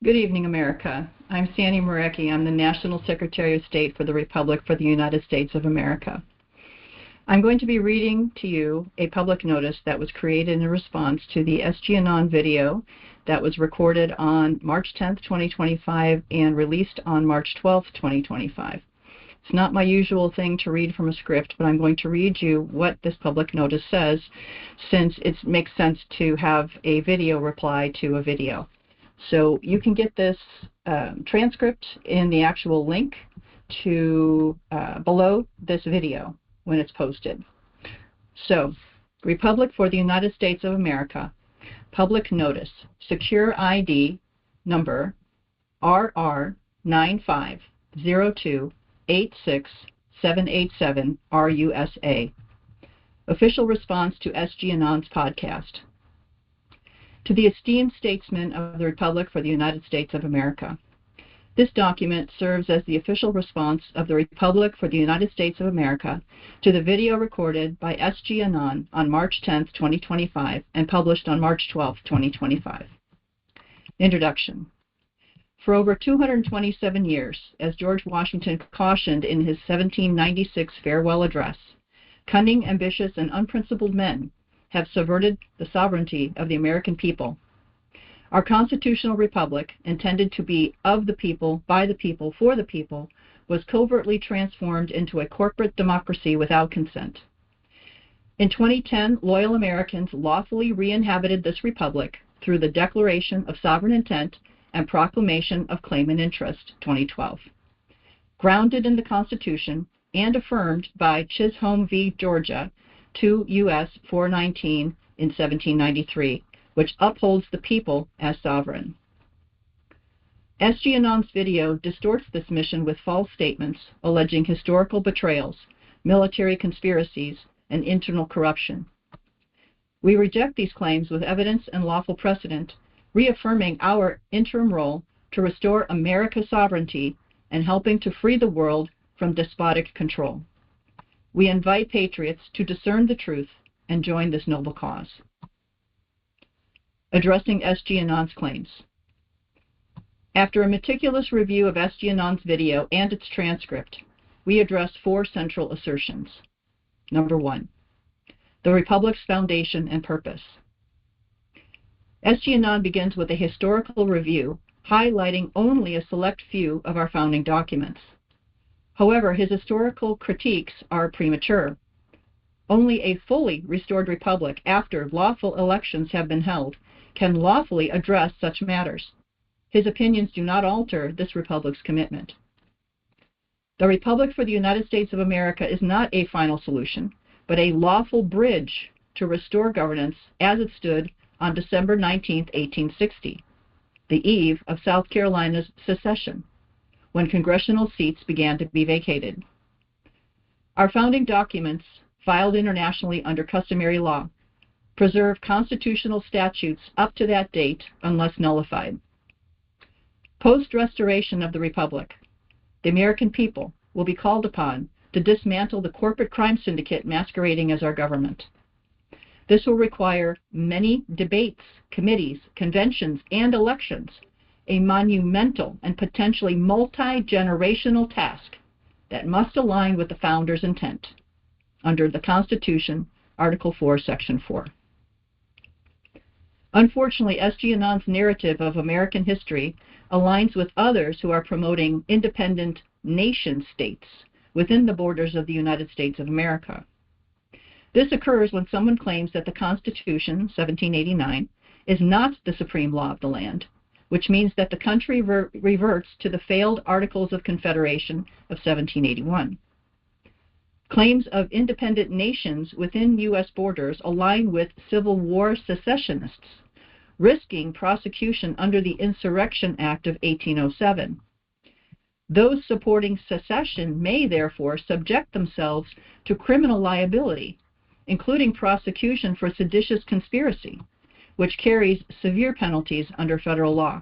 Good evening, America. I'm Sandy Marecki. I'm the National Secretary of State for the Republic for the United States of America. I'm going to be reading to you a public notice that was created in response to the SG Anon video that was recorded on March 10th, 2025 and released on March 12th, 2025. It's not my usual thing to read from a script, but I'm going to read you what this public notice says, since it makes sense to have a video reply to a video. So you can get this transcript in the actual link to below this video when it's posted. So, Republic for the United States of America, public notice, secure ID number RR950286787 RUSA. Official response to SG Anon's podcast. To the esteemed statesmen of the Republic for the United States of America. This document serves as the official response of the Republic for the United States of America to the video recorded by SG Anon on March 10, 2025, and published on March 12, 2025. Introduction. For over 227 years, as George Washington cautioned in his 1796 farewell address, cunning, ambitious, and unprincipled men have subverted the sovereignty of the American people. Our constitutional republic, intended to be of the people, by the people, for the people, was covertly transformed into a corporate democracy without consent. In 2010, loyal Americans lawfully re-inhabited this republic through the Declaration of Sovereign Intent and Proclamation of Claim and Interest, 2012. Grounded in the Constitution and affirmed by Chisholm v. Georgia, 2 U.S. 419 in 1793, which upholds the people as sovereign. SG Anon's video distorts this mission with false statements alleging historical betrayals, military conspiracies, and internal corruption. We reject these claims with evidence and lawful precedent, reaffirming our interim role to restore America's sovereignty and helping to free the world from despotic control. We invite patriots to discern the truth and join this noble cause. Addressing SG Anon's claims. After a meticulous review of SG Anon's video and its transcript, we address four central assertions. Number one, the Republic's foundation and purpose. SG Anon begins with a historical review, highlighting only a select few of our founding documents. However, his historical critiques are premature. Only a fully restored republic, after lawful elections have been held, can lawfully address such matters. His opinions do not alter this republic's commitment. The Republic for the United States of America is not a final solution, but a lawful bridge to restore governance as it stood on December 19, 1860, the eve of South Carolina's secession, when congressional seats began to be vacated. Our founding documents, filed internationally under customary law, preserve constitutional statutes up to that date unless nullified. Post-restoration of the Republic, the American people will be called upon to dismantle the corporate crime syndicate masquerading as our government. This will require many debates, committees, conventions, and elections, a monumental and potentially multi-generational task that must align with the Founders' intent under the Constitution, Article 4, Section 4. Unfortunately, SG Anon's narrative of American history aligns with others who are promoting independent nation-states within the borders of the United States of America. This occurs when someone claims that the Constitution, 1789, is not the supreme law of the land, which means that the country reverts to the failed Articles of Confederation of 1781. Claims of independent nations within U.S. borders align with Civil War secessionists, risking prosecution under the Insurrection Act of 1807. Those supporting secession may therefore subject themselves to criminal liability, including prosecution for seditious conspiracy, which carries severe penalties under federal law.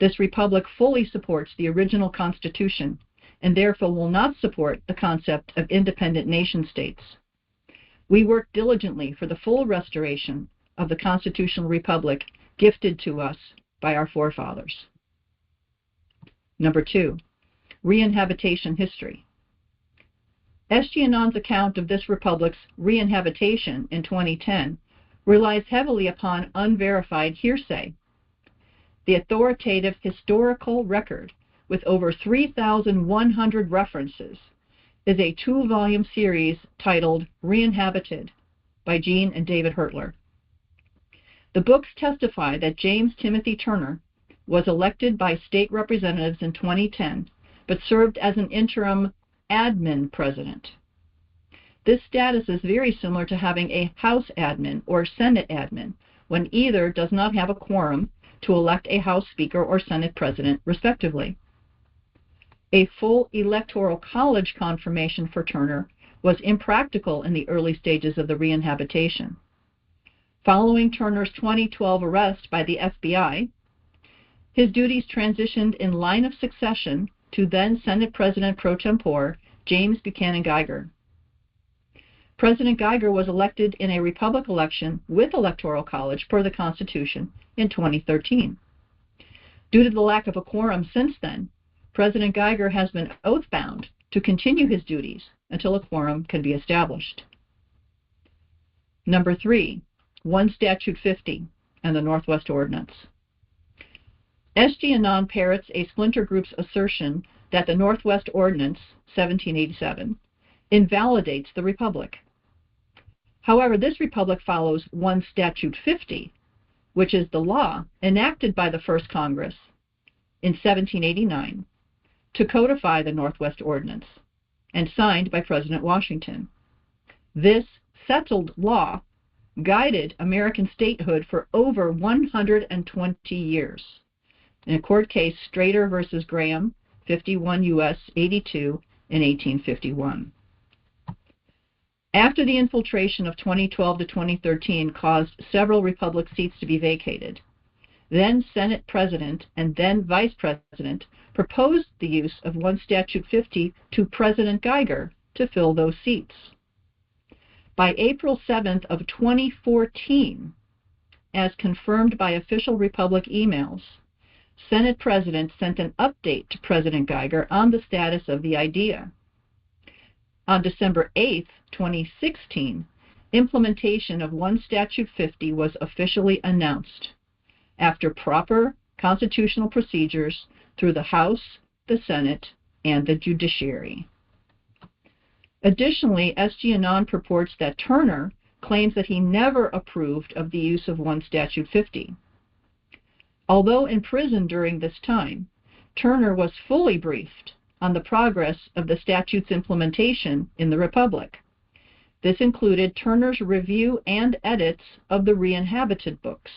This republic fully supports the original Constitution and therefore will not support the concept of independent nation-states. We work diligently for the full restoration of the constitutional republic gifted to us by our forefathers. Number 2, Re-Inhabitation history. SG Anon's account of this republic's re-inhabitation in 2010 relies heavily upon unverified hearsay. The authoritative historical record, with over 3,100 references, is a 2-volume series titled Re-Inhabited by Jean and David Hertler. The books testify that James Timothy Turner was elected by state representatives in 2010, but served as an interim admin president. This status is very similar to having a House admin or Senate admin, when either does not have a quorum to elect a House Speaker or Senate President, respectively. A full Electoral College confirmation for Turner was impractical in the early stages of the re-inhabitation. Following Turner's 2012 arrest by the FBI, his duties transitioned in line of succession to then Senate President pro tempore James Buchanan Geiger. President Geiger was elected in a Republican election with Electoral College per the Constitution in 2013. Due to the lack of a quorum since then, President Geiger has been oath-bound to continue his duties until a quorum can be established. Number 3, 1 Statute 50 and the Northwest Ordinance. SG Anon parrots a splinter group's assertion that the Northwest Ordinance, 1787, invalidates the Republic. However, this Republic follows 1 Statute 50, which is the law enacted by the First Congress in 1789 to codify the Northwest Ordinance and signed by President Washington. This settled law guided American statehood for over 120 years. In a court case, Strader versus Graham, 51 U.S. 82 in 1851. After the infiltration of 2012 to 2013 caused several Republic seats to be vacated, then Senate President and then Vice President proposed the use of 1 Statute 50 to President Geiger to fill those seats. By April 7th of 2014, as confirmed by official Republic emails, Senate President sent an update to President Geiger on the status of the idea. On December 8th, 2016, implementation of 1 Statute 50 was officially announced after proper constitutional procedures through the House, the Senate, and the judiciary. Additionally, SG Anon purports that Turner claims that he never approved of the use of 1 Statute 50. Although in prison during this time, Turner was fully briefed on the progress of the statute's implementation in the Republic. This included Turner's review and edits of the Re-Inhabited books,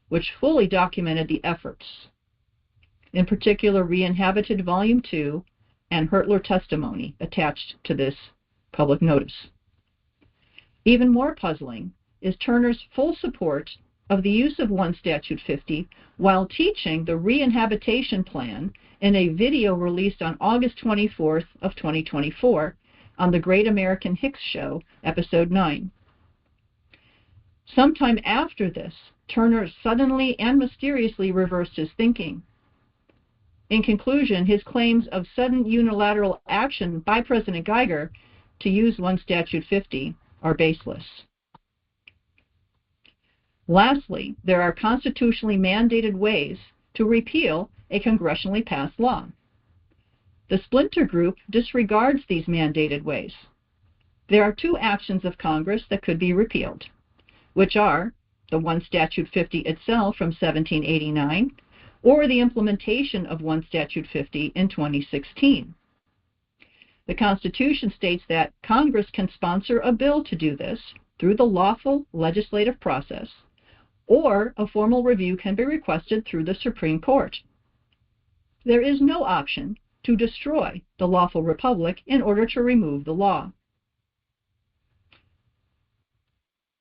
which fully documented the efforts. In particular, Re-Inhabited Volume 2 and Hertler testimony attached to this public notice. Even more puzzling is Turner's full support of the use of 1 Statute 50 while teaching the Re-Inhabitation Plan in a video released on August 24th of 2024 on the Great American Hicks Show, Episode 9. Sometime after this, Turner suddenly and mysteriously reversed his thinking. In conclusion, his claims of sudden unilateral action by President Geiger to use 1 Statute 50 are baseless. Lastly, there are constitutionally mandated ways to repeal a congressionally passed law. The splinter group disregards these mandated ways. There are 2 actions of Congress that could be repealed, which are the 1 Statute 50 itself from 1789 or the implementation of 1 Statute 50 in 2016. The Constitution states that Congress can sponsor a bill to do this through the lawful legislative process, or a formal review can be requested through the Supreme Court. There is no option to destroy the lawful republic in order to remove the law.